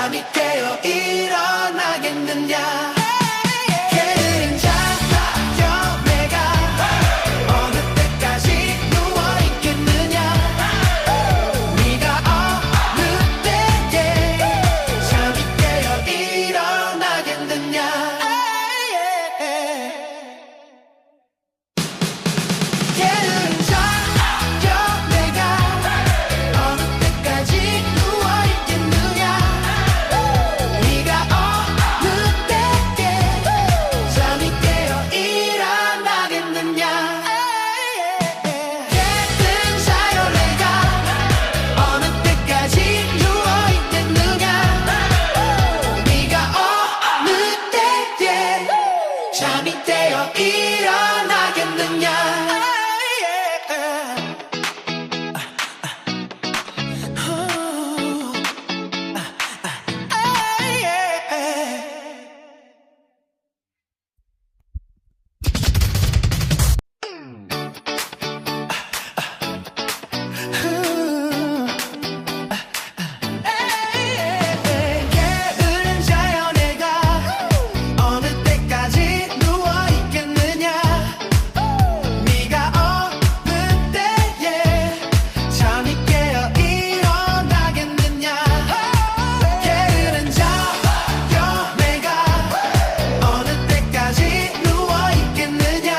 잠이 깨어 일어나겠느냐. 게으른 자여 내가 어느 때까지 누워있겠느냐. 네가 어느 때에 잠이 깨어 일어나겠느냐. 게으른 자여 내가 어느 때까지 누워있겠느냐. 네가 어느 때에 잠이 깨어 일어나겠느냐. 깨끗 자요 내가 어느 때까지 누워있겠느냐. 네가 어느 때에 잠이 깨어 일어나겠느냐. 게으른 자여 내가 어느 때까지 누워있겠느냐. 네가 어느 때에 잠이 깨어 일어나겠느냐. 게으른 자여 내가 어느 때까지 누워있겠느냐.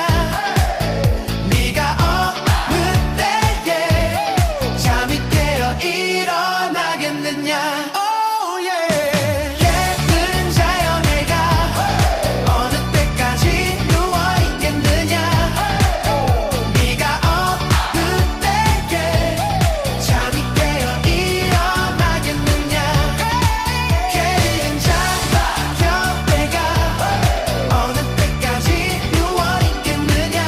네가 어느 때에 잠이 깨어 일어나겠느냐. Oh yeah. 게으른 자여 내가 어느 때까지 누워있겠느냐. 네가 어느 때에 잠이 깨어 일어나겠느냐. 게으른 자여 내가 어느 때까지 누워있겠느냐.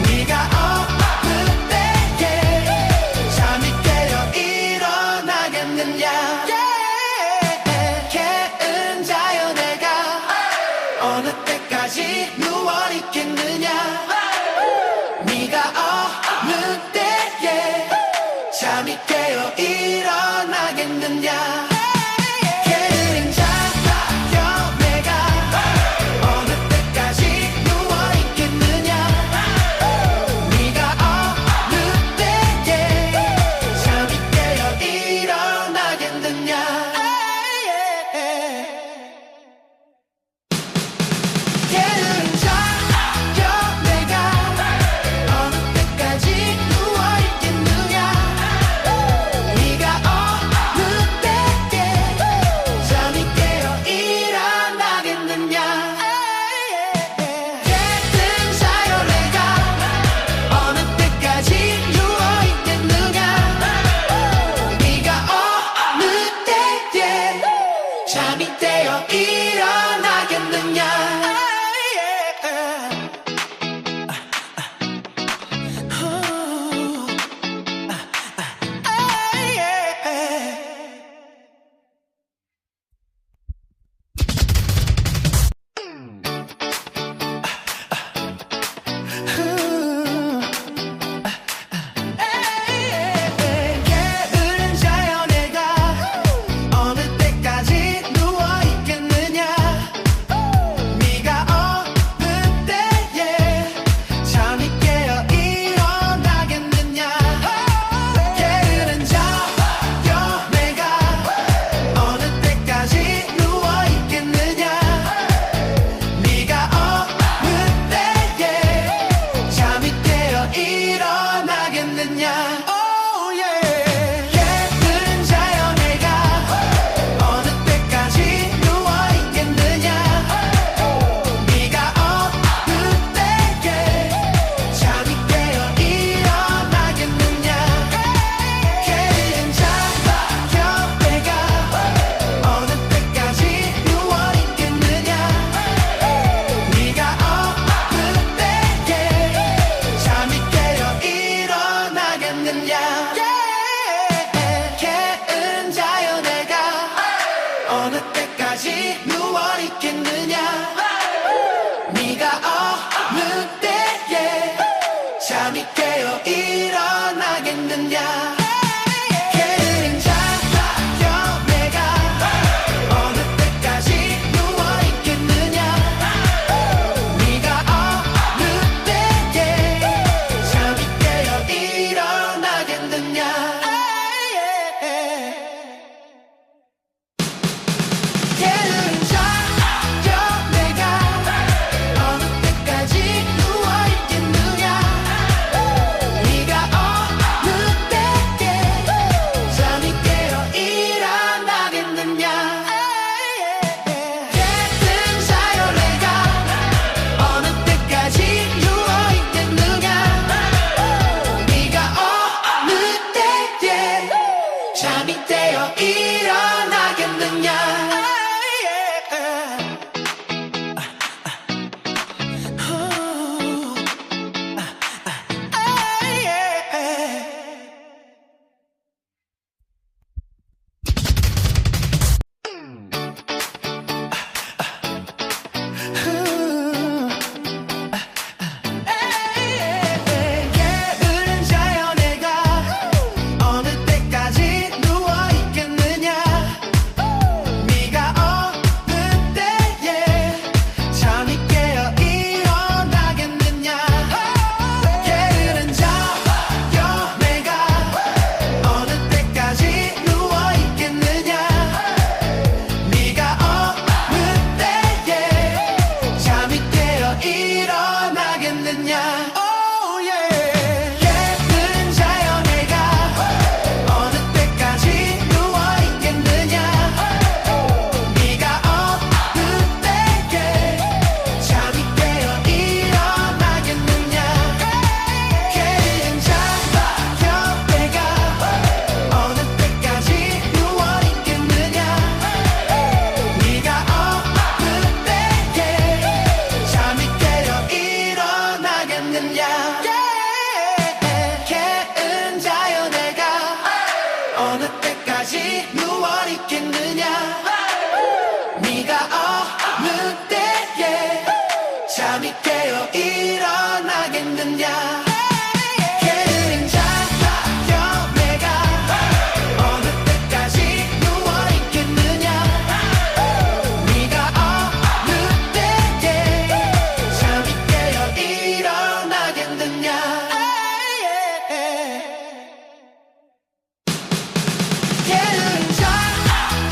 네가 어느 때에 잠이 깨어 일어나겠느냐. 게으른 자여 내가 어느 때까지 누워있겠느냐. 네가 어느 때에 잠이 깨어 일어나겠느냐. 게으른 자여 내가 어느 때까지 누워있겠느냐. 네가 어느 때에 잠이 깨어 일어나겠느냐. 게으른 자여 내가 어느 때까지 누워있겠느냐. 네가 어느 때에 잠이 깨어 일어나겠느냐. 깨끗 자여 내가 어느 때까지 누워있겠느냐. 네가 어느 때에 잠이 깨어 일어나겠느냐. 게으른 자여 내가 어느 때까지 누워있겠느냐. 잠이 되어 일어나겠느냐. 게으른 자연애가 어느 때까지 누워있겠느냐. 네가 어느 때에 잠이 깨어 일어나겠느냐. 게으른 자연애가 어느 때까지 누워있겠느냐. 네가 어느 때에 잠이 깨어 일어나겠느냐. Oh yeah. 게으른 자연애가 어느 때까지 누워있겠느냐. 네가 어느 때에 잠이 깨어 일어나겠느냐. 게으른 자연애가 어느 때까지 누워있겠느냐. 네가 어느 때에 잠이 깨어 일어나겠느냐. 게으른 자연애가 어느 때까지 누워있겠느냐. 네가 어느 때에 잠이 깨어 일어나겠느냐. 게으른 자연애가 어느 때까지 누워있겠느냐. 네가 어느 때에 잠이 깨어 일어나겠느냐. 게으른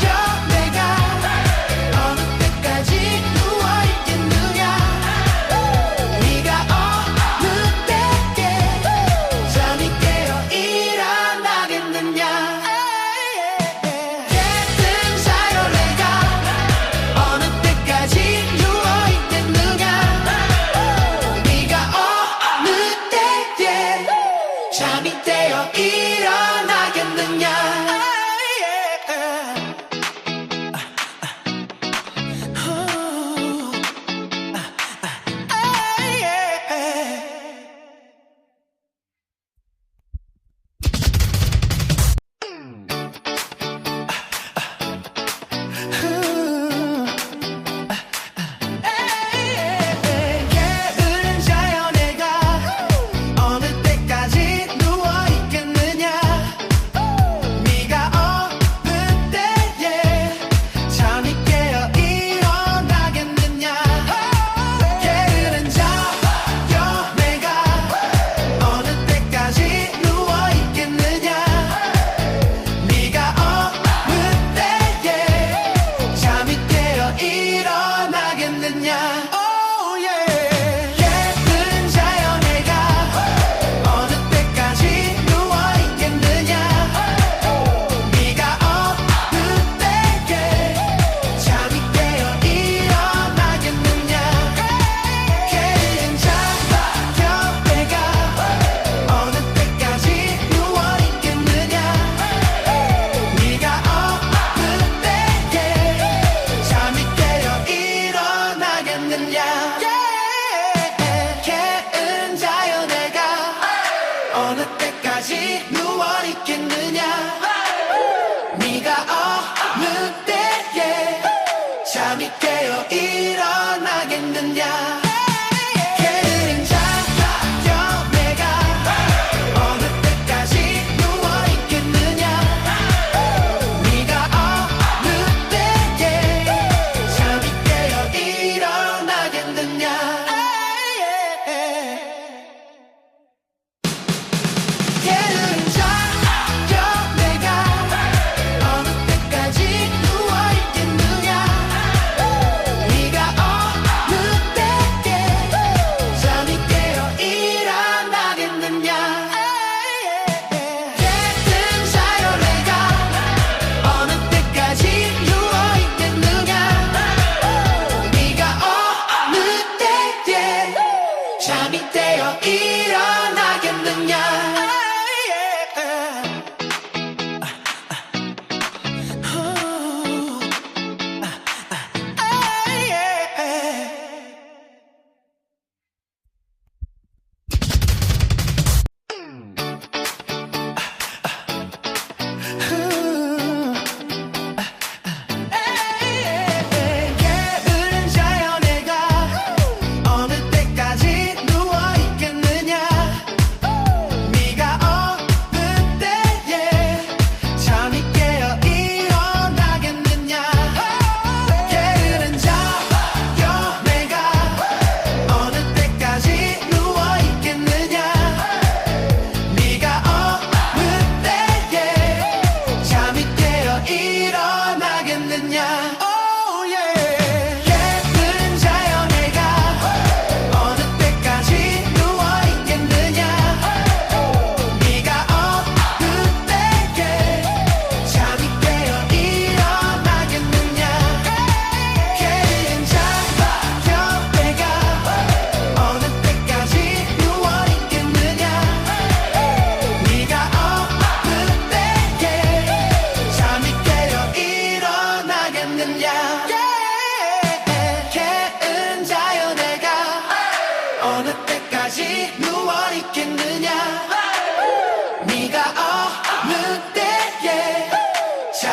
자연애가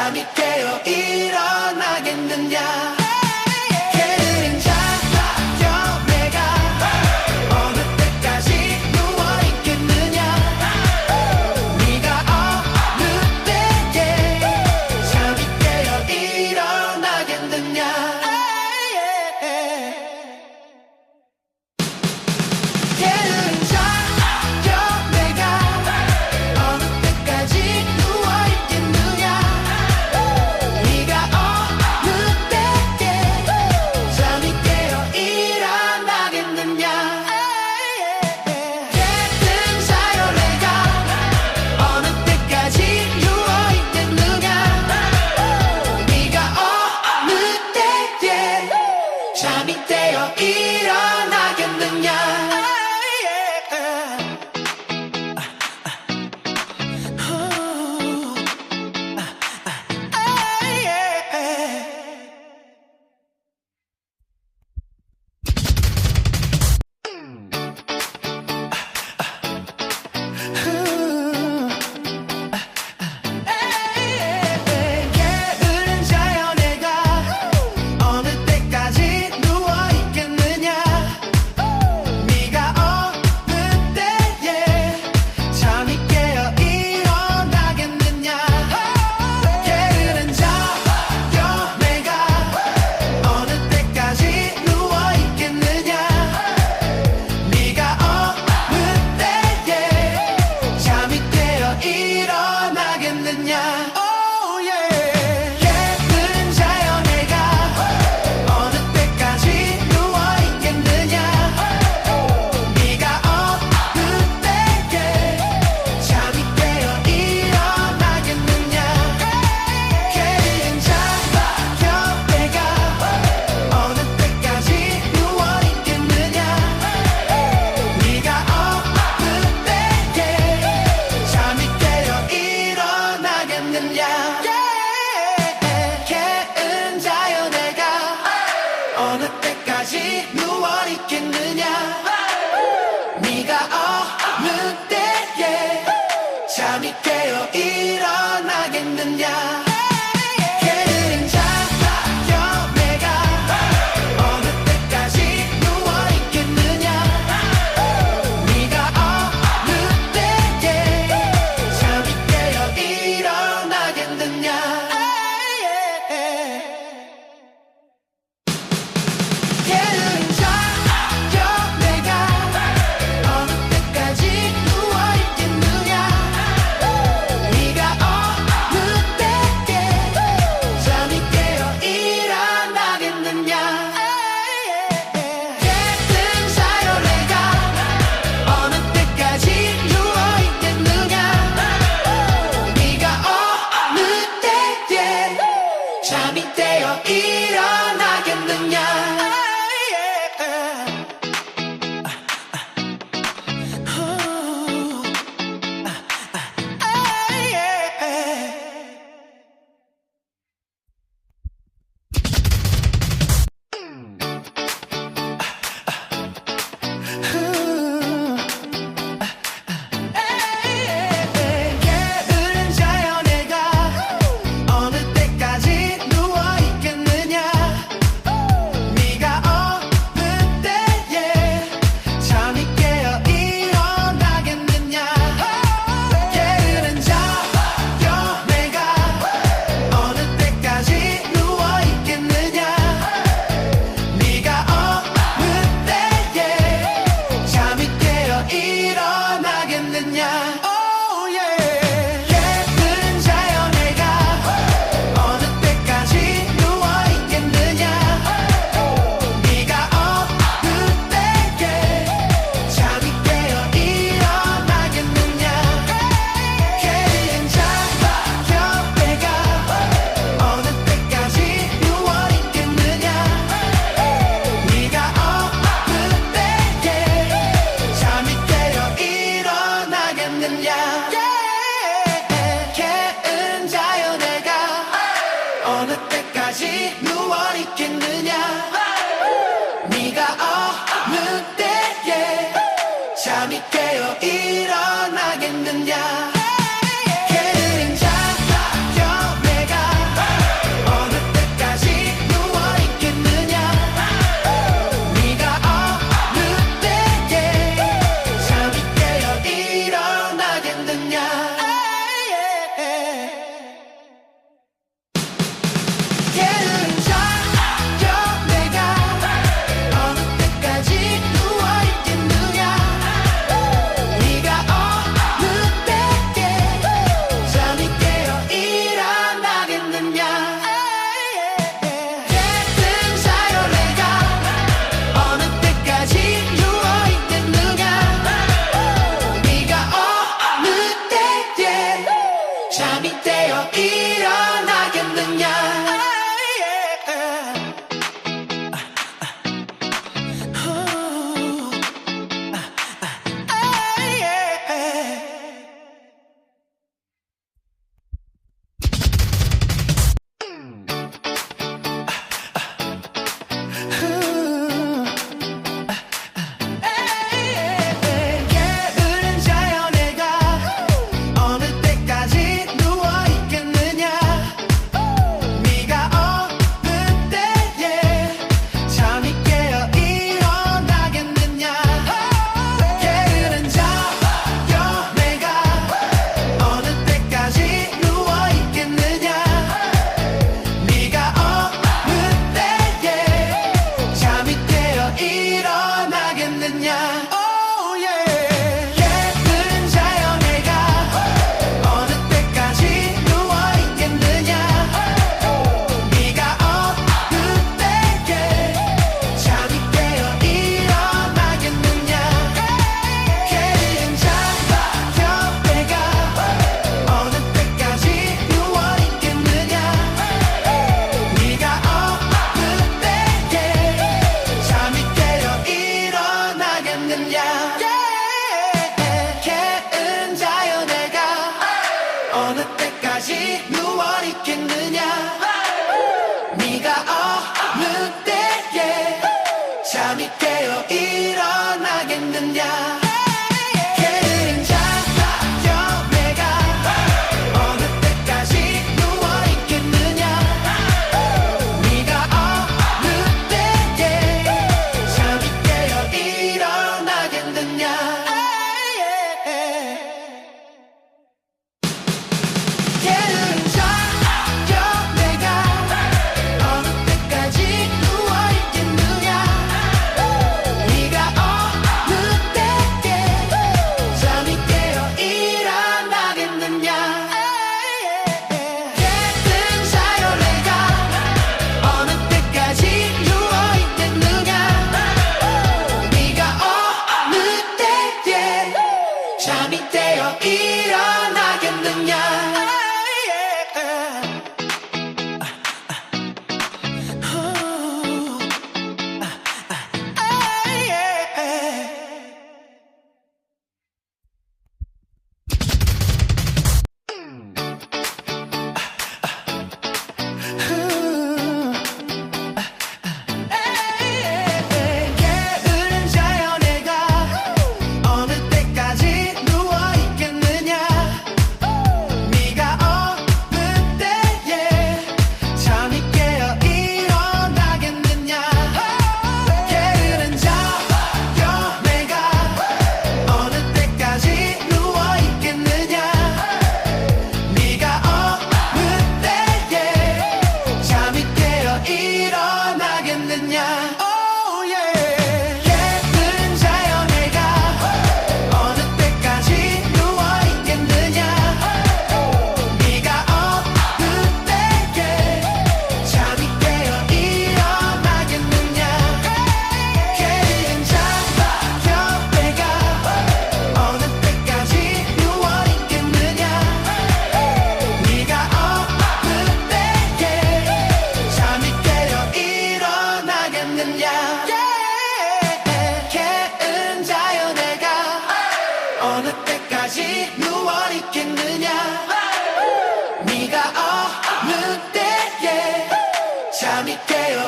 잠이 깨어 일어나겠느냐 게으른 자여 내가 어느 때까지 누워있겠느냐 네가 어느 때에 잠이 깨어 일어나겠느냐 게으른 자여 내가 어느 때까지 누워있겠느냐 네가 어느 때에 잠이 깨어 일어나겠느냐 깨끗 자요 내가 어느 때까지 누워있겠느냐 네가 어느 때에 잠이 깨어 일어나겠느냐 게으른 자여 내가 어느 때까지 누워있겠느냐 네가 어느 때에 잠이 깨어 일어나겠느냐 게으른 자여 내가 어느 때까지 누워있겠느냐 네가 어느 때에 잠이 깨어 일어나겠느냐 Oh yeah 게으른 자여 내가 어느 때까지 누워있겠느냐 네가 어느 때에 잠이 깨어 일어나겠느냐 게으른 자여 내가 어느 때까지 누워있겠느냐 네가 어느 때에 잠이 깨어 일어나겠느냐 게으른 자여 내가 어느 때까지 누워있겠느냐 네가 어느 때에 잠이 깨어 일어나겠느냐 게으른 자여 내가 어느 때까지 누워있겠느냐 네가 어느 때에 잠이 깨어 일어나겠느냐 게으른 자여 내가 어느 때까지 누워있겠느냐 네가 어느 때에 잠이 깨어 일어나겠느냐 깨끗 자요 내가 어느 때까지 누워있겠느냐 네가 어느 때에 잠이 깨어 일어나겠느냐 게으른 자여 내가 어느 때까지 누워있겠느냐 네가 어느 때에 잠이 깨어 일어나겠느냐 게으른 자여 내가 어느 때까지 누워있겠느냐 네가 어느 때에 잠이 깨어 일어나겠느냐 Oh yeah 게으른 자여 내가 어느 때까지 누워있겠느냐 네가 어느 때에 잠이 깨어 일어나겠느냐 게으른 자여 내가 어느 때까지 누워있겠느냐 네가 어느 때에 잠이 깨어 일어나겠느냐 게으른 자여 내가 어느 때까지 누워있겠느냐 네가 어느 때에 잠이 깨어 일어나겠느냐 게으른 자여 내가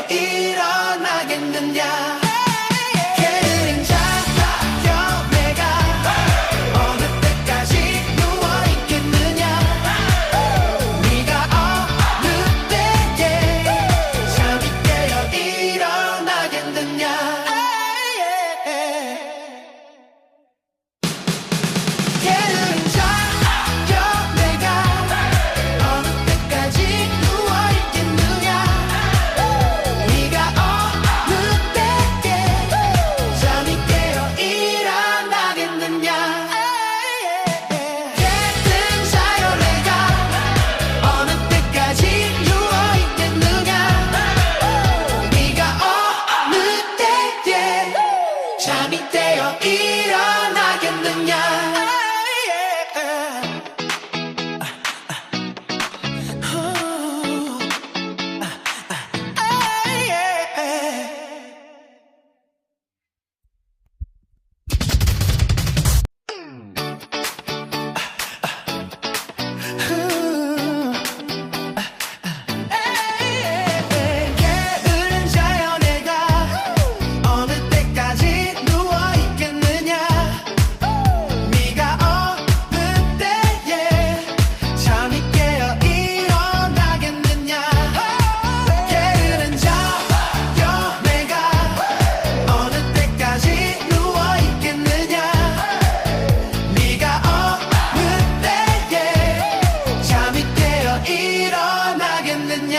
깨어 일어나겠느냐 게으른 자여 내가 어느 때까지 누워있겠느냐 네가 어느 때에 잠이 깨어 일어나겠느냐 게으른 자여 내가 어느 때까지 누워있겠느냐 네가 어느 때에 잠이 깨어 일어나겠느냐 깨끗 자여 내가 어느 때까지 누워있겠느냐 네가 어느 때에 잠이 깨어 일어나겠느냐 게으른 자여 내가 어느 때까지 누워있겠느냐 네가 어느 때에 잠이 깨어 일어나겠느냐 게으른 자여 내가 어느 때까지 누워있겠느냐 네가 어느 때에 잠이 깨어 일어나겠느냐